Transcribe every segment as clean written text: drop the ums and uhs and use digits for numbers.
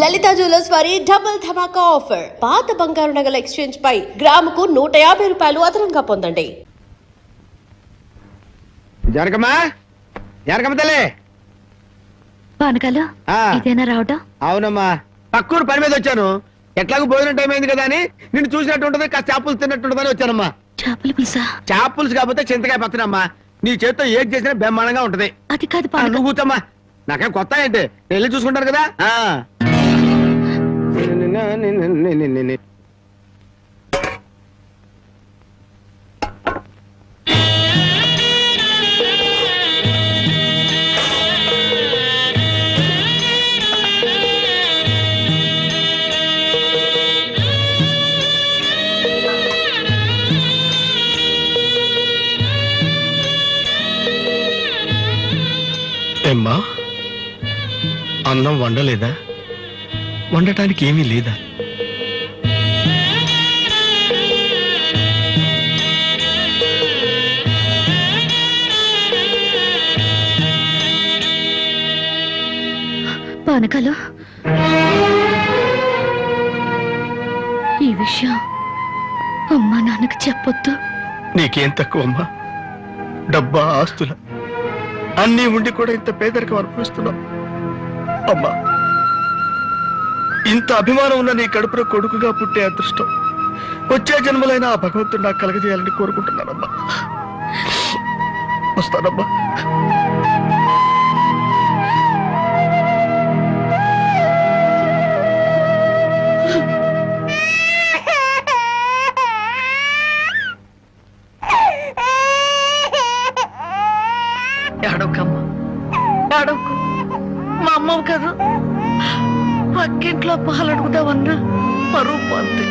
లలిత jewellers వారి double ధమాకా offer. పాత బంగారు నగల ఎక్స్చేంజ్ పై గ్రాముకు 150 రూపాయలు అదనంగా పొందండి. జరగమ్మా తల్లి పానకాలు ఇదేనా రావటం? అవునమ్మా, పక్కూరు పని మీద వచ్చాను. ఎట్లాగో భోజనం టైం అయింది కదా అని నిన్ను చూసినట్టు ఉంటది, కాస్త చేపలు తిన్నట్టుంటదని వచ్చానమ్మా. చేపల పులుసా? చేపలుసు కాకపోతే చింతకాయ పచ్చనమ్మా. నీ చేత్తో ఏది చేసినా బ్రహ్మాండంగా ఉంటది. అది కాదు నువ్వు కూర్చోమ్మా, నాకేం కొత్త ఏంటి, వెళ్ళి చూసుకుంటాను కదా. ఏమ్మా, అన్నం వండలేదా? వండటానికి ఏమీ లేదా? పానకాలు, ఈ విషయం అమ్మా నాన్నకు చెప్పొద్దు. నీకేం తక్కువమ్మా? డబ్బా, ఆస్తుల అన్నీ ఉండి కూడా ఇంత పేదరికం అనుభవిస్తున్నావు. అమ్మా, ఇంత అభిమానం ఉన్న నీ కడుపులో కొడుకుగా పుట్టే అదృష్టం వచ్చే జన్మలైనా ఆ భగవంతుడు నాకు కలగజేయాలని కోరుకుంటున్నానమ్మా. వస్తానమ్మా. మా అమ్మవు కదా, పక్కింట్లో పాలు అడుగుదామన్నా పరువు పోద్ది.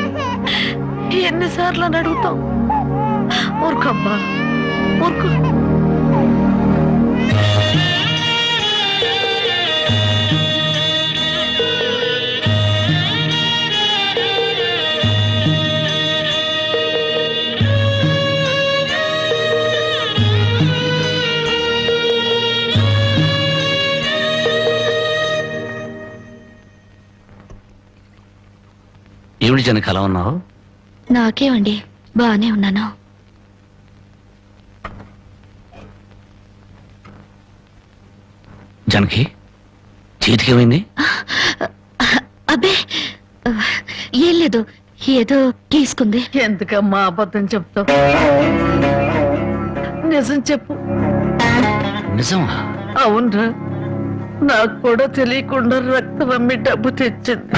ఎన్నిసార్లు అని అడుగుతావు? ఊరుకమ్మా, ఊరుకు. ఏమిటి జనక అలా ఉన్నావు? నాకేమండి, బానే ఉన్నాను. జనకి చేతికి ఏమైంది? అబ్బే ఏం లేదు, ఏదో గీసుకుంది. ఎందుకమ్మా అబద్ధం చెప్తావు? నిజం చెప్పు. నిజమా? అవునరా, నాకు కూడా తెలియకుండా రక్తం అమ్మి డబ్బు తెచ్చింది.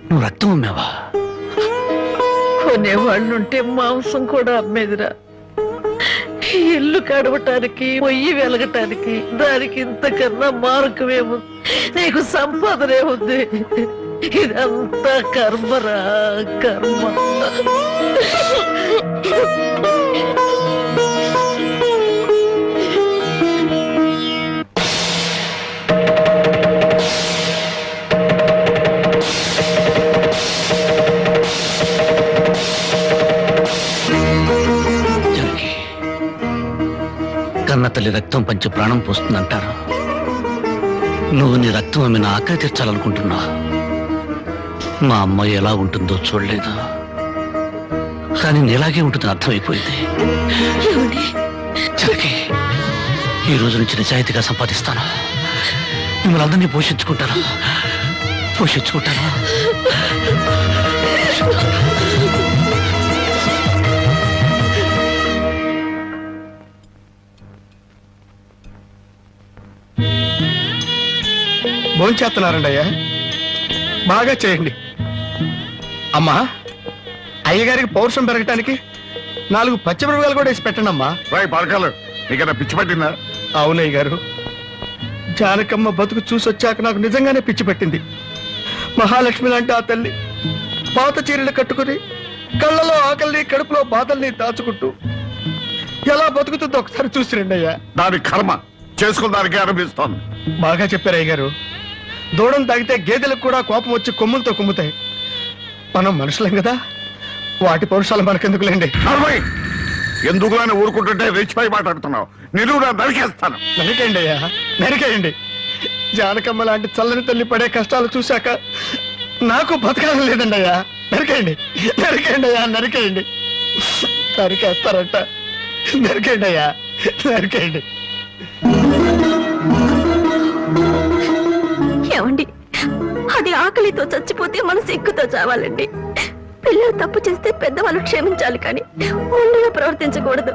నువ్వు రక్తం అమ్మావా? కొనేవాళ్ళుంటే మాంసం కూడా అమ్మేదిరా. ఇల్లు కడవటానికి, పొయ్యి వెలగటానికి దానికి ఇంతకన్నా మార్గమేము? నీకు సంపాదనే ఉంది. ఇదంతా కర్మరా, కర్మ. కన్న తల్లి రక్తం పంచి ప్రాణం పోస్తుందంటారు. నువ్వు నీ రక్తం అమ్మి నా ఆకలి తీర్చాలనుకుంటున్నా. మా అమ్మాయి ఎలా ఉంటుందో చూడలేదు, కానీ నీలాగే ఉంటుందని అర్థమైపోయింది. జనకి, ఈ రోజు నుంచి నిజాయితీగా సంపాదిస్తాను. మిమ్మల్ని అందరినీ పోషించుకుంటాను. భోంచేస్తున్నారండి అయ్యా, బాగా చేయండి. అమ్మా, అయ్యగారికి పౌరుషం పెరగటానికి 4 పచ్చిమిరపకాయలు కూడా వేసి పెట్టండి అమ్మా. పరకాలు నీకన్నా పిచ్చి పట్టిందా? అవునయ్య గారు, జానకమ్మ బతుకు చూసొచ్చాక నాకు నిజంగానే పిచ్చి పట్టింది. మహాలక్ష్మి లాంటి ఆ తల్లి పాత చీరలు కట్టుకుని కళ్ళలో ఆకలిని, కడుపులో బాధల్ని దాచుకుంటూ ఎలా బతుకుతుందో ఒకసారి చూసి రండి అయ్యా. దాని కర్మ చేసుకున్నానికి అనిపిస్తోంది. బాగా చెప్పారు అయ్య గారు. దూడం తాగితే గేదెలకు కూడా కోపం వచ్చి కొమ్ములతో కుమ్ముతాయి. మనం మనుషులం కదా, వాటి పౌరుషాలు మనకెందుకులేండి. నడవయ్. ఎందుకులని ఊరుకుంటుంటే రెచ్చిపోయి మాట్లాడుతున్నావు. నిలువురా నరికేస్తాను. నరికేయండి అయ్యా, నరికేయండి. జానకమ్మ లాంటి చల్లని తల్లి పడే కష్టాలు చూశాక నాకు బతకాలం లేదండి అయ్యా. నరికేయండి, నరికేయండి అయ్యా, నరికేయండి. నరికేస్తారంట, నరికేయండి అయ్యా, నరికేయండి. ఏమండి, అది ఆకలితో చచ్చిపోతే మన సిగ్గుతో చావాలండి. పిల్లలు తప్పు చేస్తే పెద్దవాళ్ళు క్షమించాలి కానీ ముందుగా ప్రవర్తించకూడదు.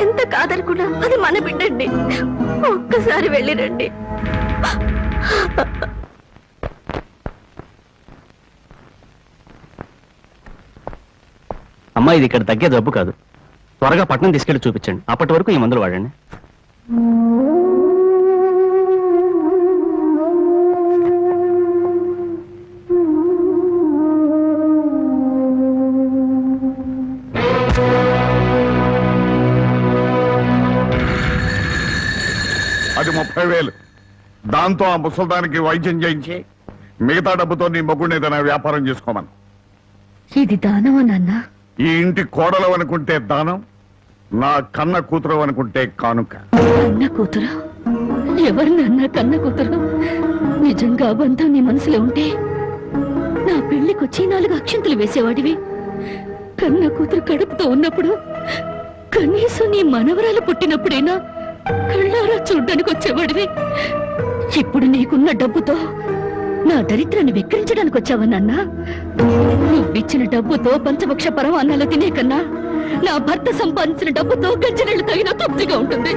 ఎంత కాదనుకున్నా అది మన బిడ్డండి. ఒక్కసారి వెళ్ళిరండి. అమ్మా, ఇది ఇక్కడ తగ్గే జబ్బు కాదు. త్వరగా పట్నం తీసుకెళ్లి చూపించండి. అప్పటి వరకు ఈ మందులు వాడండి. అది 30,000. దాంతో ఆ ముసల్దానికి వైద్యం చేయించి మిగతా డబ్బుతో నీ మొగ్గుని ఏదైనా వ్యాపారం చేసుకోమను. ఇది దానమా నాన్న? ఈ ఇంటి కోడలు అనుకుంటే దానం, నా కన్న కూతురు అనుకుంటే కానుక. కన్న కూతురు? ఎవరు నాన్న కన్న కూతురు? నిజంగా బంధం నీ మనసులో ఉంటే నా పెళ్లికొచ్చి 4 అక్షంతలు వేసేవాడివి. కన్న కూతురు కడుపుతో ఉన్నప్పుడు కనీసం నీ మనవరాలు పుట్టినప్పుడైనా కళ్ళారా చూడ్డానికి వచ్చేవాడివి. ఇప్పుడు నీకున్న డబ్బుతో నా దరిద్రాన్ని వెక్కిరించడానికి వచ్చావా నాన్న? నువ్విచ్చిన డబ్బుతో పంచభక్ష పరమాన్నాలు తినే కన్నా నా భర్త సంపాదించిన డబ్బుతో గంజనీళ్లు తగిన తృప్తిగా ఉంటుంది.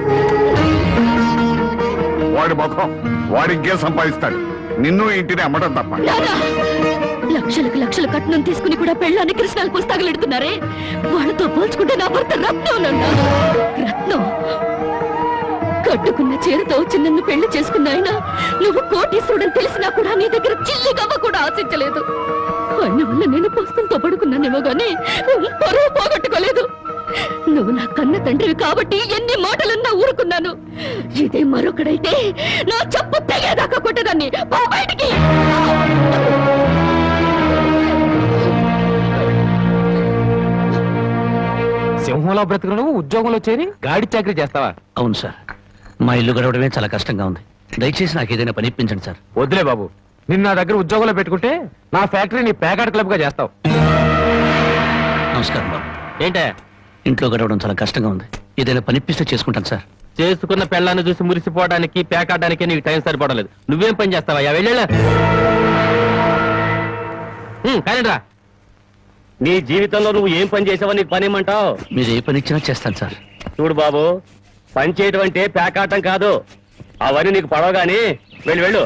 వాడి ముఖం వాడింకే సంపాదిస్తాడు. నిన్ను ఇంటిని అమ్మటం తప్ప. నాన్నా, లక్షలకు లక్షల కట్నం తీసుకుని కూడా పెళ్ళాన్ని కృష్ణాలు పుస్తకాలెడుతున్నారే, వాళ్ళతో పోల్చుకుంటే నా భర్త రత్నం నాన్నా, రత్నం. కట్టుకున్న చీరతో చిన్నన్ను పెళ్లి చేసుకున్న ఆయన నువ్వు కోటీశ్వరుడని తెలిసినా కూడా నీ దగ్గర చిల్లి గవ్వ కూడా ఆశించలేదు. ఆయన వల్ల నేను పుస్తకంతో పడుకున్నానేమో గానీ పరువు పోగొట్టుకోలేదు. నువ్వు నా కన్న తండ్రివి కాబట్టి ఎన్ని మాటలన్నా ఊరుకున్నాను. ఇదే మరొకడైతే నా చెప్పు తెగేదాకా కొట్టేదాన్ని. పో బయటికి. సింహంలో బ్రతుకును ఉద్యోగంలో చేరి గాడి చాకరీ చేస్తావా? అవును సార్, మా ఇల్లు గడవడమే చాలా కష్టంగా ఉంది. దయచేసి నాకు ఏదైనా పని ఇప్పించండి సార్. వద్దులే బాబు, నిన్న నా దగ్గర ఉద్యోగంలో పెట్టుకుంటే నా ఫ్యాక్టరీని ప్యాకాట్ క్లబ్ గా చేస్తావు. నమస్కారం బాబు. ఏంటే? ఇంట్లో గడవడం చాలా కష్టంగా ఉంది. ఏదైనా పని ఇప్పిస్తే చేసుకుంటాను సార్. చేసుకున్న పెళ్ళాన్ని చూసి మురిసిపోవడానికి ప్యాకాటానికి నీకు టైం సరిపోవడం. నువ్వేం పని చేస్తావా? వెళ్ళా కానీ రా. నీ జీవితంలో నువ్వు ఏం పని చేసావో నీకు పని ఏమంటావు? మీరు ఏ పని ఇచ్చినా చేస్తాను సార్. చూడు బాబు, పని చేయటం అంటే ప్యాకాటం కాదు. అవన్నీ నీకు పడవగాని వెళ్ళు వెళ్ళు.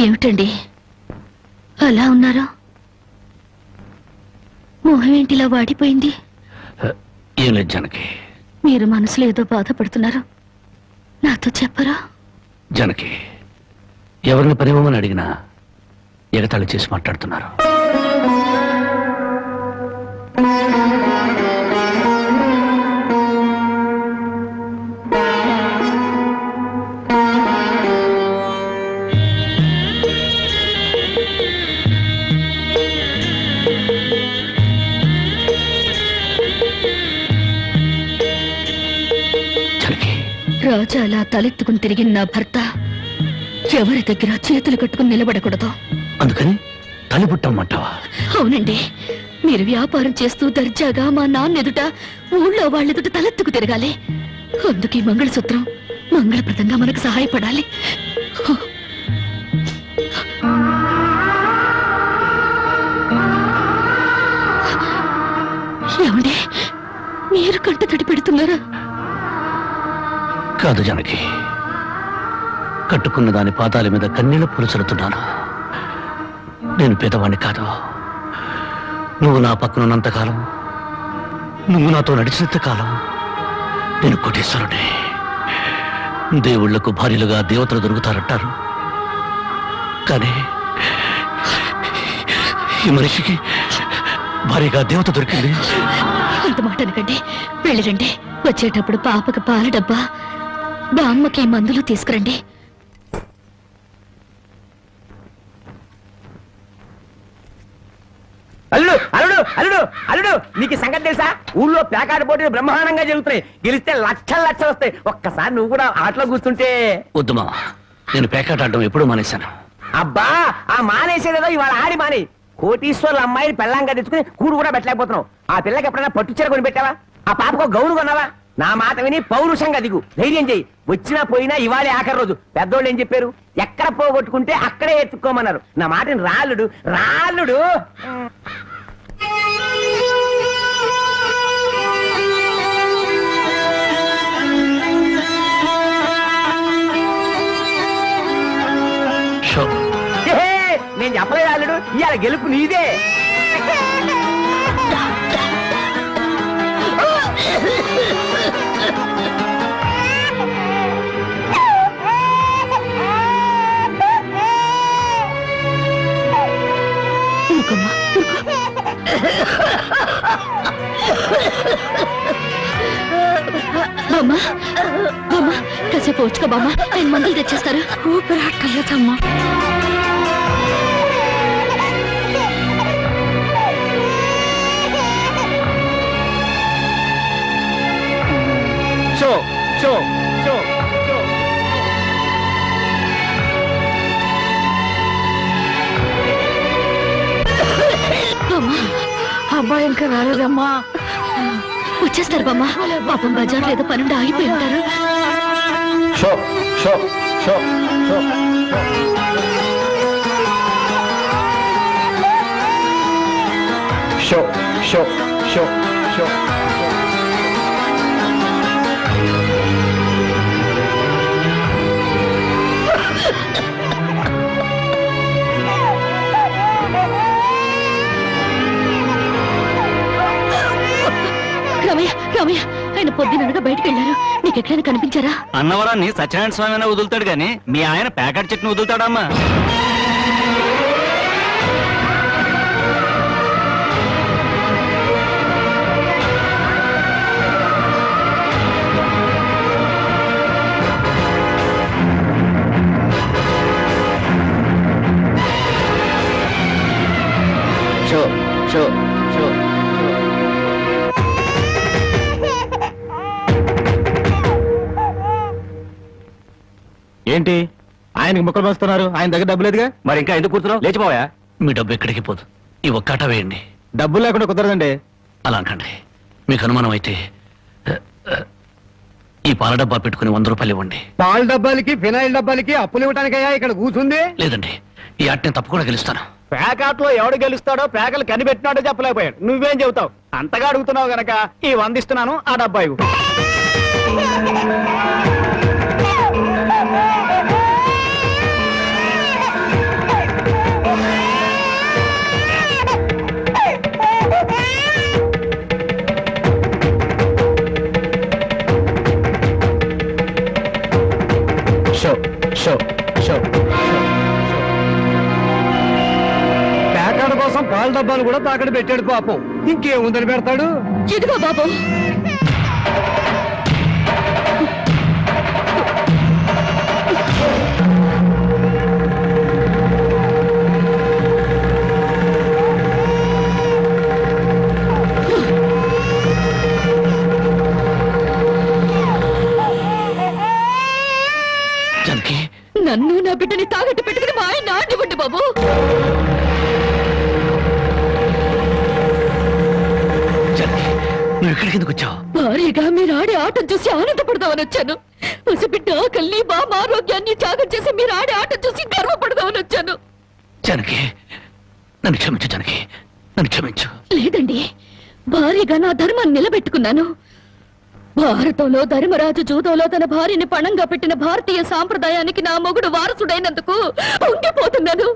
ఏమిటండి అలా ఉన్నారు? మొహం ఏంటిలా వాడిపోయింది? ఏం లేదు జానకి. మీరు మనసులో ఏదో బాధపడుతున్నారు, నాతో చెప్పరా? జానకి, ఎవరిని పనివ్వమని అడిగినా ఎగతాళి చేసి మాట్లాడుతున్నారు. రాజా అలా తలెత్తుకుని తిరిగిన నా భర్త ఎవరి దగ్గర చేతులు కట్టుకుని నిలబడకూడదు. అందుకని తల్లి పుట్టమ్మంటావా? అవునండి, మీరు వ్యాపారం చేస్తూ దర్జాగా మా నాన్న ఎదుట ఊళ్ళో వాళ్ళెదుట తలెత్తుకు తిరగాలి. అందుకే మంగళసూత్రం మంగళప్రదంగా మనకు సహాయపడాలి. ఏమండి, మీరు కంట తడి పెడుతున్నారా? కాదు జానకి, కట్టుకున్న దాని పాదాల మీద కన్నీళ్లు పులుచలుతున్నాను. నేను పేదవాణ్ణి కాదు. నువ్వు నా పక్కనున్నంతకాలం, నువ్వు నాతో నడిచినంత కాలం నేను కోటీశ్వరుడే. దేవుళ్లకు భార్యలుగా దేవతలు దొరుకుతారంటారు, కానీ ఈ మనిషికి భారీగా దేవత దొరికింది. అంత మాట అనకండి, వెళ్ళిరండి. వచ్చేటప్పుడు పాపకి పాల డబ్బా, బామ్మకి మందులు తీసుకురండి. అల్లుడు అల్లుడు అల్లుడు అల్లుడు నీకు ఈ సంగతి తెలుసా? ఊళ్ళో పేకాట పోటీలు బ్రహ్మాండంగా జరుగుతున్నాయి. గెలిస్తే లక్షలు లక్షలు వస్తాయి. ఒక్కసారి నువ్వు కూడా ఆటలో కూర్చుంటే. వద్దు మామ, నేను పేకాట ఆడడం ఎప్పుడూ మానేశాను. అబ్బా, ఆ మానేసేదేదో ఇవాళ ఆడి మాని. కోటీశ్వర్ల అమ్మాయిని పెళ్ళంగా తెచ్చుకుని కూడు కూడా పెట్టలేకపోతున్నావు. ఆ పిల్లకి ఎప్పుడైనా పట్టుచీర కొని పెట్టావా? ఆ పాపకు గౌరు కొన్నావా? నా మాట విని పౌరుషంగా దిగు, ధైర్యం చెయ్యి. వచ్చినా పోయినా ఇవాళే ఆఖరి రోజు. పెద్దోళ్ళు ఏం చెప్పారు? ఎక్కడ పోగొట్టుకుంటే అక్కడే ఎత్తుక్కోమన్నారు. నా మాటని రాళ్ళుడు రాళ్ళుడు. షో, నేను చెప్పలేదు అల్లుడు, ఇవాళ గెలుపు నీదే. ఊరుకోమ్మా, ఊరుకో. బామ్మ, బామ్మ, కాసేపు వచ్చుకో బామ్మ, ఆయన మందులు తెచ్చేస్తారు. ఊపిరాటలేదమ్మా. Show show show show. అమ్మా, అబ్బాయి ఇంకా రాలేదమ్మా. వచ్చేస్తారు బామ్మ. పాపం బజార్లో ఏదో పనుండి ఆగిపోయి ఉంటారు. షో show show show. Show show show షో. రామయ్య, రామయ్య, ఆయన పొద్దుననగా బయటకు వెళ్ళారు. నీకు ఎక్కడైనా కనిపించారా? అన్నవరాన్ని సత్యనారాయణ స్వామి అయినా వదులుతాడు గాని మీ ఆయన ప్యాకెట్ చెట్టును వదులుతాడమ్మా. Show show show. ఏంటి ఆయనకి ముక్కలు పంచుతున్నారు? ఆయన దగ్గర డబ్బు లేదుగా, మరి ఇంకా ఎందుకు కూర్చున్నావు? లేచిపోయా. మీ డబ్బు ఎక్కడికి పోదు. ఈ ఒక్కట వేయండి. డబ్బులు లేకుండా కుదరదండి. అలా అనకండి. మీకు అనుమానం అయితే ఈ పాల డబ్బా పెట్టుకుని 100 రూపాయలు ఇవ్వండి. పాల డబ్బాలకి ఫినాయిల్ డబ్బాలకి అప్పులు ఇవ్వటానికయ్యా ఇక్కడ కూర్చుంది? లేదండి, ఈ ఆట నేను తప్పకుండా గెలుస్తాను. పేకాట్లో ఎవడు గెలుస్తాడో పేకలు కనిపెట్టినాడో చెప్పలేకపోయాడు. నువ్వేం చెబుతావు? అంతగా అడుగుతున్నావు గనక ఈ 100 ఇస్తున్నాను, ఆ డబ్బా ఇవ్వు. Show show show. పేకాడ కోసం పాల డబ్బాలు కూడా తాకడ పెట్టాడు పాపం. ఇంకేముందని పెడతాడు? ఇదిగో బాబు. జానకి, నన్ను నా బిడ్డని తాగట్టు పెట్టుకుని మా ఆయన నాటివ్వండి బాబు. జానకి, నువ్వు ఇక్కడికి ఎందుకు వచ్చావు? భారీగా మీరు ఆడే ఆటం చూసి ఆనందపడదామని వచ్చాను. పసిబిడ్డ ఆకలిని బామ్మ ఆరోగ్యాన్ని త్యాగం చేసి మీరు ఆడే ఆటం చూసి గర్వపడదామని వచ్చాను. జానకి, నన్ను క్షమించు. జానకి, నన్ను క్షమించు. లేదండి, భారీగా నా ధర్మాన్ని నిలబెట్టుకున్నాను. భారతంలో ధర్మరాజు జూదంలో తన భార్యని పణంగా పెట్టిన భారతీయ సాంప్రదాయానికి నా మొగుడు వారసుడైనందుకు ఉండిపోతున్నాను.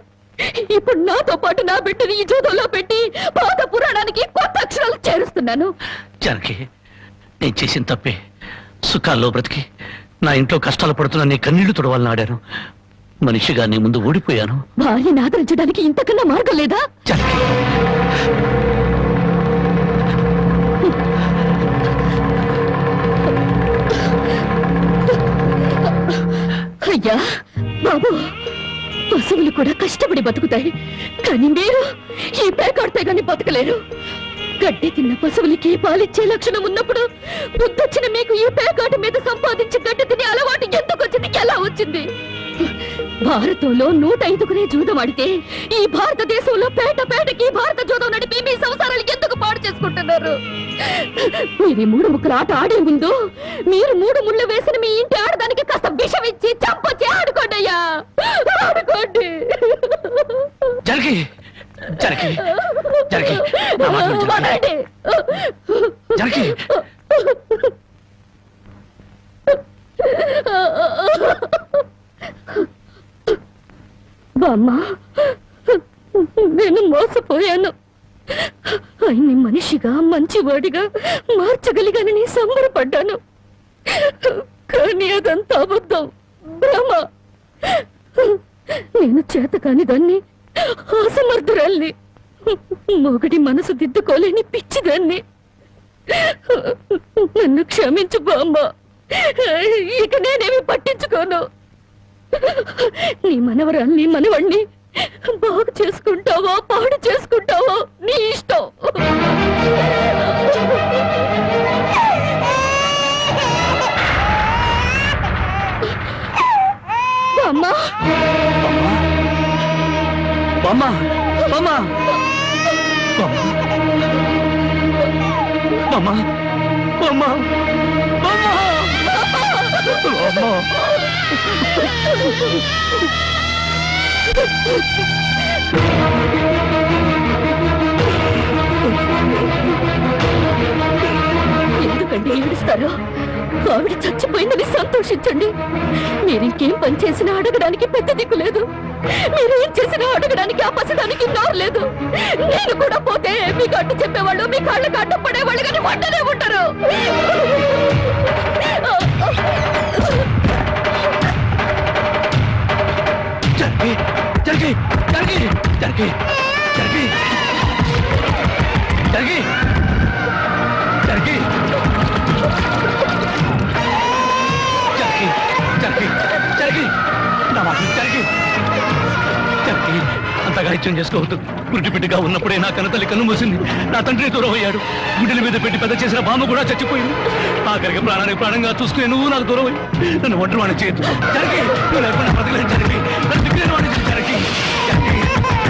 ఇప్పుడు నాతో పాటు నా బిడ్డని ఈ జూదంలో పెట్టి పాత పురాణానికి కొత్త అక్షరాలు చేరుస్తున్నాను. జానకి, నేను చేసిన తప్పే. సుఖాల్లో బ్రతికి నా ఇంట్లో కష్టాలు పడుతున్నా నీ కన్నీళ్లు తుడవాలని ఆడాను. మనిషిగా నీ ముందు ఓడిపోయాను. భార్యని ఆదరించడానికి ఇంతకన్నా మార్గం లేదా? జానకి, అయ్యా బాబు, పశువులు కూడా కష్టపడి బతుకుతాయి, కానీ మీరు ఈ పేకాడితే గాని బతకలేరు. గడ్డి తిన్న పశువులకి పాలిచ్చే లక్షణం ఉన్నప్పుడు బుద్ధొచ్చిన మీకు ఈ పేకాట మీద సంపాదించి గడ్డి తినే అలవాటు ఎందుకు వచ్చింది, ఎలా వచ్చింది? భారతంలో 105 జూదం ఆడితే ఈ భారతదేశంలో పేట పేటకి భారత జూదం నడిపి మీ సంసారాలు ఎందుకు పాడు చేసుకుంటున్నారు? మీరు 3 ముక్కల ఆట ఆడే ముందు మీరు 3 ముళ్ళు వేసిన మీ ఇంటి ఆడదానికి కాస్త విషం ఇచ్చి చంపొచ్చి ఆడుకోండి అయ్యా, ఆడుకోండి. జానకి, జానకి, జానకి, నా మాట విను, జానకి. జానకి, బామ్మ, నేను మోసపోయాను. ఆయన్ని మనిషిగా మంచివాడిగా మార్చగలిగానని సంబరపడ్డాను, కానీ అదంతా అబద్ధం, భ్రమ. నేను చేతకాని దాన్ని, అసమర్థురాల్ని, మొగడి మనసు దిద్దుకోలేని పిచ్చిదాన్ని. నన్ను క్షమించు బామ్మ, ఇక నేనేమి పట్టించుకోను. నీ మనవరాల్ని మనవణ్ణి బాగు చేసుకుంటావో పాడు చేసుకుంటావో నీ ఇష్టం. అమ్మా, బామ్మ, బామ్మ, బామ్మ, బామ్మ, బామ్మ, బామ్మ. ఎందుకండి ఏడుస్తారు? ఆవిడ చచ్చిపోయిందని సంతోషించండి. మీరింకేం పని చేసినా అడగడానికి పెద్ద దిక్కు లేదు, మీరేం చేసినా అడగడానికి ఆ పసడానికి నోరు లేదు. నేను కూడా పోతే మీకు అడ్డు చెప్పేవాళ్ళు, మీ కాళ్ళకి అడ్డం పడేవాళ్ళు, కానీ వంటనే ఉంటారు. జానకి, జానకి, జానకి, జానకి, జానకి, జానకి, జానకి, జానకి, జానకి, జానకి, నా మాట విను, జానకి, జానకి, అంతగా ఇచ్చం చేసుకోవద్దు. గుడ్డి బిడ్డగా ఉన్నప్పుడే నా కన్న తల్లి కన్ను మూసింది, నా తండ్రి దూరం అయ్యాడు. గుడ్డల మీద పెట్టి పెద్ద చేసిన బామ్మ కూడా చచ్చిపోయింది. ఆఖరికి ప్రాణానికి ప్రాణంగా చూసుకునే నువ్వు నాకు దూరం అయ్యి నన్ను ఒంటరి వాడిని చేయొద్దు. జానకి, నువ్వు లేకుండా బతకలేదు జానకి, నన్ను దిక్కులేని వాడిని చేయి జానకి, జానకి,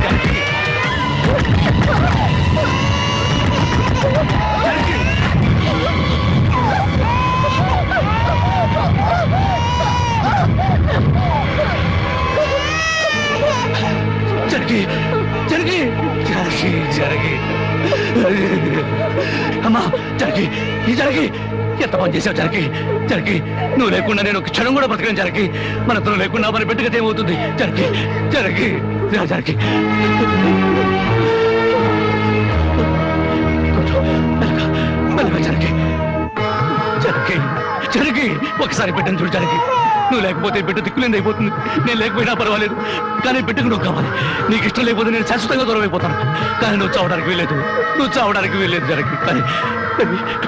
జానకి, జానకి. జనకి, జనకి, జనకి, జనకి, అమ్మా, జనకి, ఈ జనకి, ఎంత పని చేసావు జనకి, జనకి, నువ్వు లేకుండా నేను ఒక క్షణం కూడా బతకలేను జనకి. మనతో లేకుండా మన బిడ్డకి ఏమవుతుంది జనకి, జనకి, జనకి. మెల్లగా జనకి, జనకి, జనకి, ఒకసారి బిడ్డను చూడు జనకి. నువ్వు లేకపోతే బిడ్డ దిక్కులేంది అయిపోతుంది. నేను లేకపోయినా పర్వాలేదు, కానీ బిడ్డకు నువ్వు కావాలి. నీకు ఇష్టం లేకపోతే నేను శాశ్వతంగా దూరం అయిపోతాను. కానీ నువ్వు చావడానికి వీల్లేదు, నువ్వు చావడానికి వీల్లేదు జనకి. కానీ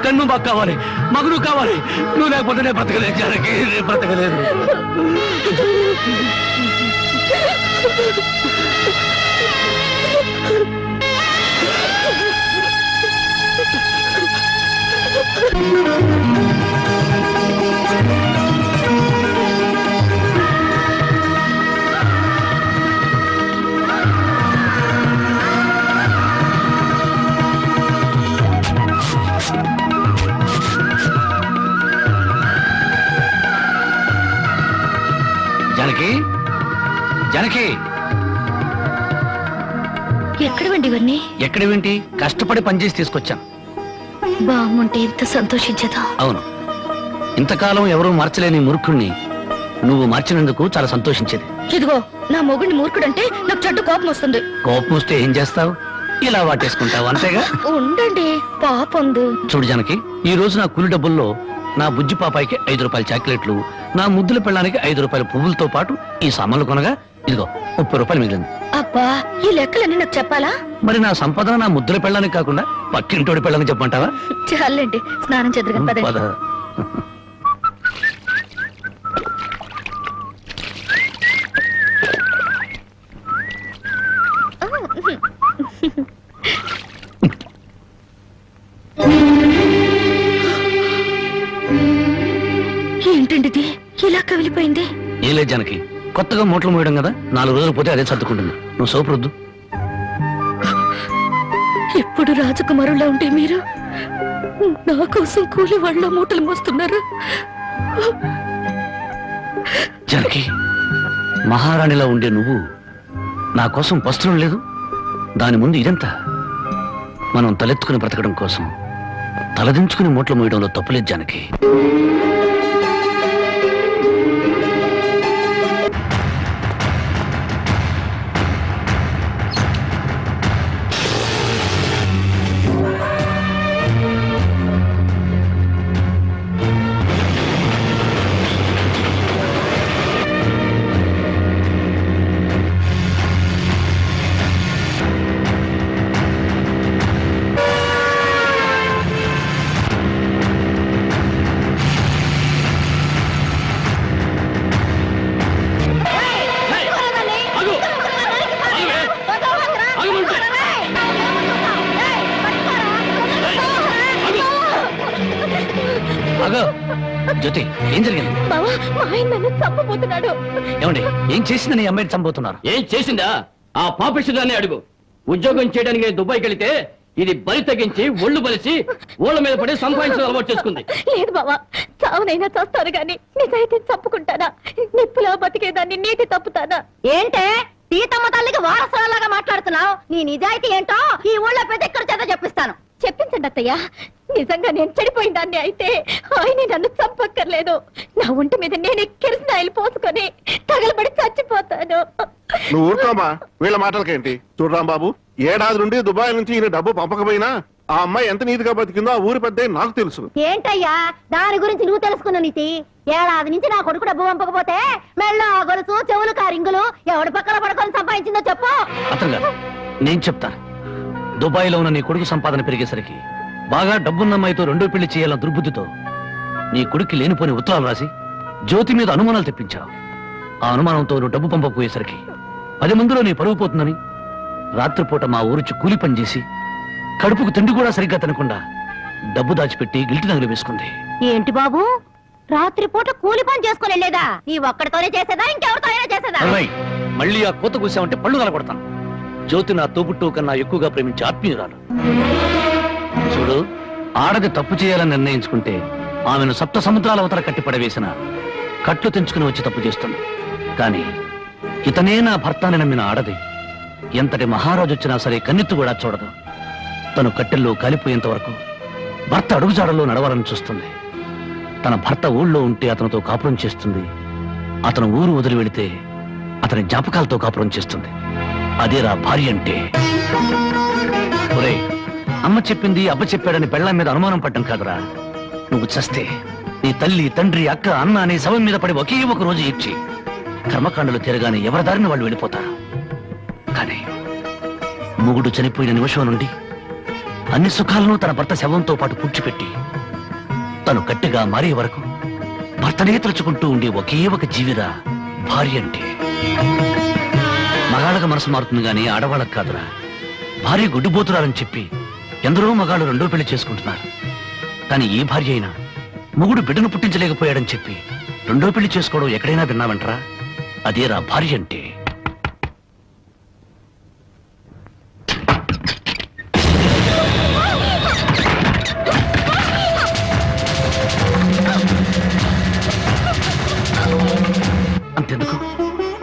కన్ను మాకు కావాలి, మాకు నువ్వు కావాలి. నువ్వు లేకపోతే నేను బ్రతకలేదు జనకి, నేను బ్రతకలేదు. జానకి, జానకి, ఎక్కడవండి ఇవన్నీ? ఎక్కడేంటి, కష్టపడి పనిచేసి తీసుకొచ్చాను. బామ్మంటే ఎంత సంతోషించదా? అవును, ఇంతకాలం ఎవరూ మార్చలేని మూర్ఖుణ్ణి నువ్వు మార్చినందుకు చాలా సంతోషించేది. ఇదిగో, నా మొగుడిని మూర్ఖుడంటే నాకు చెడ్డ కోపం వస్తుంది. కోపం వస్తే ఏం చేస్తావు? ఇలా వాటేసుకుంటావు, అంతేగా. ఉండండి, పాపందు. చూడు జానకి, ఈ రోజు నా కూలి డబ్బుల్లో నా బుజ్జి పాపాయికి 5 రూపాయల చాక్లెట్లు, నా ముద్దుల పెళ్ళానికి 5 రూపాయల పువ్వులతో పాటు ఈ సామాన్లు కొనగా ఇదిగో 30 రూపాయలు మిగిలింది. అబ్బా ఈ లెక్కలన్నీ నాకు చెప్పాలా? మరి నా సంపద నా ముద్దుల పెళ్ళానికి కాకుండా పక్కింటోడి పెళ్ళానికి చెప్పమంటావా? చాలండి, స్నానం చేద్దరు పదండి. పద. ఏంటండి ఇది ఇలా కవిలిపోయింది? ఏం లేదు జానకి, కొత్తగా మూటలు మోయడం కదా, 4 రోజులు పోతే అదే సర్దుకుంటుంది. నువ్వు సోపు రుద్దు. ఇప్పుడు రాజకుమారులా ఉంటే మీరు నా కోసం కూలి వాళ్ళ మూటలు మోస్తున్నారు. జానకి, మహారాణిలా ఉండే నువ్వు నా కోసం వస్త్రం లేదు, దాని ముందు ఇదంతా. మనం తలెత్తుకుని బ్రతకడం కోసం తలదించుకుని మూటలు మోయడంలో తప్పులేదు జానకి. అగో జ్యోతి, ఏం జరిగింది? బావా మా ఆయన నన్ను చంపబోతున్నాడు. ఏమండి, ఏం చేసిందని ఈ అమ్మాయిని చంపుతున్నారు? ఏం చేసిందా? ఆ పాపిష్టిదాన్ని అడుగు. ఉద్యోగం చేయడానికి దుబాయ్కి వెళితే ఇది బలి తగ్గించి ఒళ్ళు బలిసి ఓళ్ళ మీద పడి సంపాదించడం అలవాటు చేసుకుంది. లేదు బావా, చావునైనా చస్తాను గాని నిజాయితీ చంపుకుంటానా? నిప్పులా బతికేదాన్ని నీటి తప్పుతానా? ఏంటే సీతమ్మ తల్లికి వారసులాగా మాట్లాడుతున్నావు? నీ నిజాయితీ ఏంటో ఈ ఊళ్ళో ప్రతి ఎక్కడ చేత చెప్పిస్తాను. చెప్పించండి అత్తయ్య, నిజంగా నేను చెడిపోయిన దాన్ని అయితే ఆయన నన్ను చంపక్కర్లేదు. నా ఒంటి మీద నేనే కిరసనాయిలు పోసుకొని తగలబడి చచ్చిపోతాను. నువ్వు ఊరుకోమా, వీళ్ళ మాటలకేంటి? చూడరాం బాబు, ఏడాది నుండి దుబాయ్ నుంచి ఈయన డబ్బు పంపకపోయినా ఆ అమ్మాయి ఎంత నీతిగా బతికిందో ఆ ఊరి పెద్ద నాకు తెలుసు. ఏంటయ్యా దాని గురించి నువ్వు తెలుసుకున్న నీతి? ఏడాది నుంచి నా కొడుకు డబ్బు పంపకపోతే మెళ్ళ గొలుసు చెవులు కారింగులు ఎవడి పక్కన పడుకొని సంపాదించిందో చెప్పు. అతను గారు, నేను చెప్తా. దుబాయ్లో ఉన్న నీ కొడుకు సంపాదన పెరిగేసరికి బాగా డబ్బున్న అమ్మాయితో రెండో పెళ్లి చేయాలన్న దుర్బుద్ధితో నీ కొడుక్కి లేనిపోని ఉత్తరాలు రాసి జ్యోతి మీద అనుమానాలు తెప్పించావు. ఆ అనుమానంతో నువ్వు డబ్బు పంపకపోయేసరికి 10 మందిలో నీ పరువు పోతుందని రాత్రిపూట మా ఊరిచి కూలి పని చేసి కడుపుకు తిండి కూడా సరిగ్గా తినకుండా డబ్బు దాచిపెట్టి గిల్టి నగలు వేసుకుంది. ఏంటి బాబు, రాత్రిపూట కూలి పని చేసుకుని వెళ్ళేదా? నీ ఒక్కడితోనే చేసేదా ఇంకెవరితో అయినా చేసేదా? అరవై, మళ్ళీ ఆ కోత కూసామంటే పళ్ళు కలగొడతాను. జ్యోతి నా తోబుట్టు కన్నా ఎక్కువగా ప్రేమించే ఆత్మీయురాలు. చూడు, ఆడది తప్పు చేయాలని నిర్ణయించుకుంటే ఆమెను 7 సముద్రాల అవతల కట్టి పడవేసిన కట్లు తెంచుకుని వచ్చి తప్పు చేస్తుంది. కానీ ఇతనే నా భర్త అని నమ్మిన ఆడది ఎంతటి మహారాజు వచ్చినా సరే కన్నెత్తు కూడా చూడదు. తను కట్టెల్లో కాలిపోయేంత వరకు భర్త అడుగుజాడల్లో నడవాలని చూస్తుంది. తన భర్త ఊళ్ళో ఉంటే అతనితో కాపురం చేస్తుంది. అతను ఊరు వదిలి వెళితే అతని జ్ఞాపకాలతో కాపురం చేస్తుంది. అదేరా భార్య అంటే. ఒరేయ్, అమ్మ చెప్పింది అబ్బ చెప్పాడని పెళ్ళాం మీద అనుమానం పడ్డం కాదురా. నువ్వు చస్తే నీ తల్లి, తండ్రి, అక్క, అన్న అనే శవం మీద పడి ఒకే ఒక రోజు ఏడ్చి కర్మకాండలు తిరగానే ఎవరి దారిని వాళ్ళు వెళ్ళిపోతారు. కానీ మొగుడు చనిపోయిన నిమిషం నుండి అన్ని సుఖాలను తన భర్త శవంతో పాటు పూడ్చిపెట్టి తను గట్టిగా మారే వరకు భర్తనే తలుచుకుంటూ ఉండే ఒకే ఒక జీవిరా భార్య అంటే. మగాళ్ళకి మనసు మారుతుంది గానీ ఆడవాళ్ళకి కాదురా. భార్య గుడ్డిపోతురాలని చెప్పి ఎందరో మగాళ్ళు రెండో పెళ్లి చేసుకుంటున్నారు. కానీ ఈ భార్య అయినా మొగుడు బిడ్డను పుట్టించలేకపోయాడని చెప్పి రెండో పెళ్లి చేసుకోవడం ఎక్కడైనా విన్నావంటరా? అదేరా భార్య అంటే. అంతెందుకు,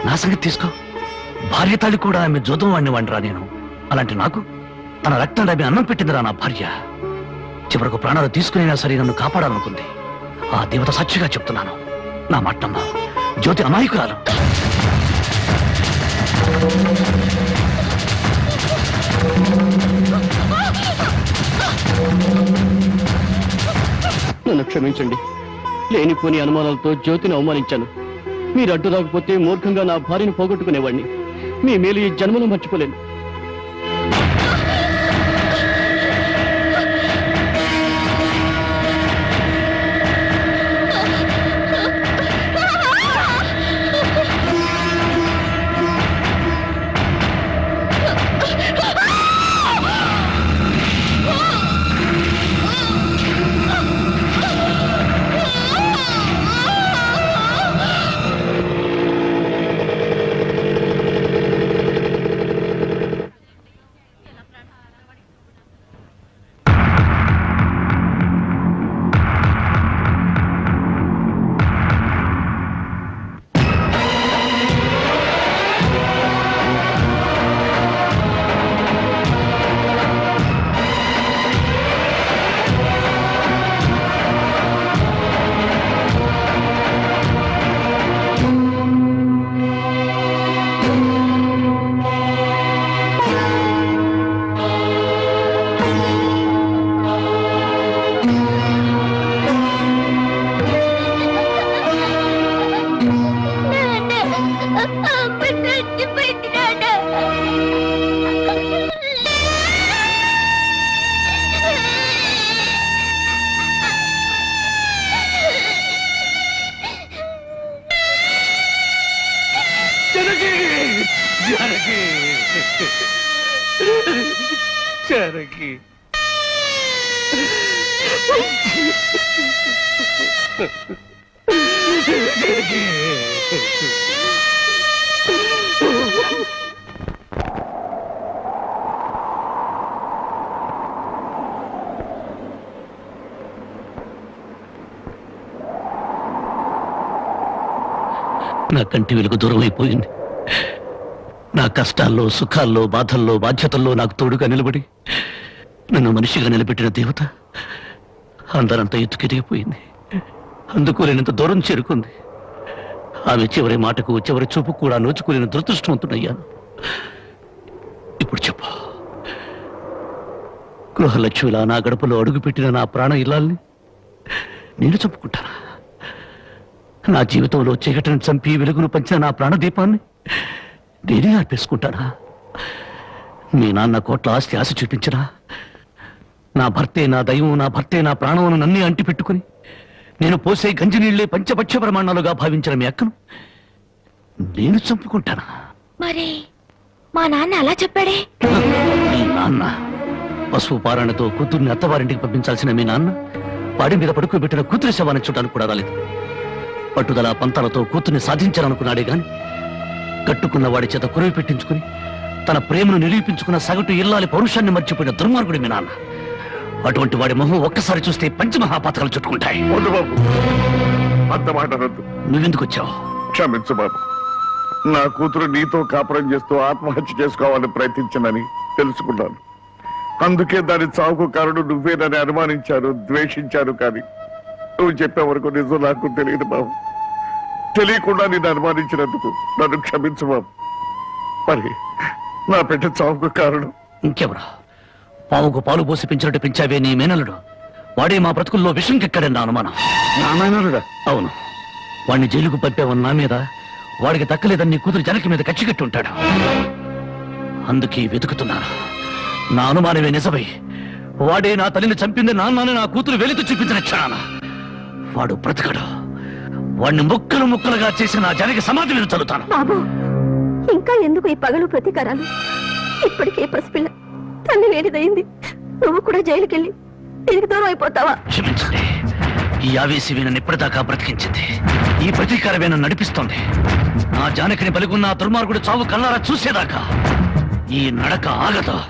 నా సంగతి తీసుకో. భార్య తాళి కూడా ఆమె జోదం వాడిని వండరా నేను. అలాంటి నాకు తన రక్తం ఆమె అన్నం పెట్టిందిరా నా భార్య. చివరకు ప్రాణాలు తీసుకునేనా సరే నన్ను కాపాడాలనుకుంది. ఆ దేవత సాక్షిగా చెప్తున్నాను, నా మట్టమ్మ జ్యోతి అమాయకురాలు. నన్ను క్షమించండి. లేనిపోని అనుమానాలతో జ్యోతిని అవమానించాను. మీరు అడ్డు రాకపోతే మూర్ఖంగా నా భార్యను పోగొట్టుకునేవాడిని. మీ మేలు ఈ జన్మలో మర్చిపోలేను. జానకి నా కంటి వెలుగు దూరం అయిపోయింది. నా కష్టాల్లో, సుఖాల్లో, బాధల్లో, బాధ్యతల్లో నాకు తోడుగా నిలబడి నన్ను మనిషిగా నిలబెట్టిన దేవత అందరంతా ఎత్తుకెదిగిపోయింది. అందుకోలేనంత దూరం చేరుకుంది. ఆమె చివరి మాటకు, చివరి చూపు కూడా నోచుకోలేని దురదృష్టవంతుడయ్యాను. ఇప్పుడు చెప్పు, గృహలక్ష్మిలా నా గడపలో అడుగుపెట్టిన నా ప్రాణ ఇల్లాల్ని నేను చంపుకుంటానా? నా జీవితంలో చీకటిని చంపి వెలుగును పంచిన నా ప్రాణదీపాన్ని నేనే అర్పేసుకుంటానా? మీ నాన్న కోట్ల ఆస్తి ఆశ చూపించరా? నా భర్తే నా దైవం, నా భర్తే నా ప్రాణమును నన్నే అంటి పెట్టుకుని నేను పోసే గంజి నీళ్లే పంచపక్ష ప్రమాణాలుగా భావించిన మీ అక్కను నేను చంపుకుంటానా? మరి మా నాన్న అలా చెప్పాడే. మీ నాన్న పశువు పారాయణతో కూతుర్ని అత్తవారింటికి పంపించాల్సిన మీ నాన్న వాడి మీద పడుకోబెట్టిన కూతురి శవాన్ని చూడడానికి కూడా రాలేదు. పట్టుదల పంతాలతో కూతుర్ని సాధించాలనుకున్నాడే గాని కట్టుకున్న వాడి చేత కురవి పెట్టించుకుని తన ప్రేమను నిరూపించుకున్న సగటు ఇల్లాలి పౌరుషాన్ని మర్చిపోయిన దుర్మార్గుడి మీ నాన్న. అటువంటి వాడి మొహం ఒక్కసారి చూస్తే పంచమహాపాతకాలు చుట్టుకుంటాయి. వద్దు బాబు, అంత మాట అనొద్దు. నువ్వెందుకు వచ్చావు? క్షమించు బాబు. నా కూతురు నీతో కాపురం చేస్తూ ఆత్మహత్య చేసుకోవాలని ప్రయత్నించిందని తెలుసుకున్నాను. అందుకే దాని చావుకు కారణం నువ్వేనని అనుమానించాను, ద్వేషించాను. కానీ నువ్వు చెప్పే వరకు నిజం నాకు తెలియదు బాబు. తెలియకుండా నేను అనుమానించినందుకు నన్ను క్షమించు బాబు. మరి నా బిడ్డ చావుకు కారణం ఇంకెవరా? పావుకు పాలు పోసి పెంచినట్టు పెంచావే నీ మేనల్లుడు. వాడే మా బ్రతుకుల్లో విషం కెక్కడని నా అనుమానం. నా మేనల్లుడా? అవును. వాడిని జైలుకు పంపావని నా మీద, వాడికి దక్కలేదని నీ కూతురు జనకి మీద కచ్చికట్టి ఉంటాడు. అందుకే వెతుకుతున్నాను. నా అనుమానమే నిజమై వాడే నా తల్లిని చంపింది నాన్నని నా కూతురు వెలితో చూపించిన క్షణాన వాడు బ్రతకడు. వాడిని ముక్కలు ముక్కలుగా చేసి నా జనకి సమాధి మీద చల్లుతాను. బాబు, ఇంకా ఎందుకు ఈ పగలు ప్రతీకారాలు? ఇప్పటికే పసిపిల్ల తల్లి వేడిదయింది. నువ్వు కూడా జైలుకెళ్ళి దీనికి దూరం అయిపోతావా? క్షమించండి. ఈ ఆవేశమే నన్ను ఇప్పటిదాకా బ్రతికించింది. ఈ ప్రతీకారమే నన్ను నడిపిస్తోంది. నా జానకిని బలిగున్న దుర్మార్గుడు చావు కల్లారా చూసేదాకా ఈ నడక ఆగదు.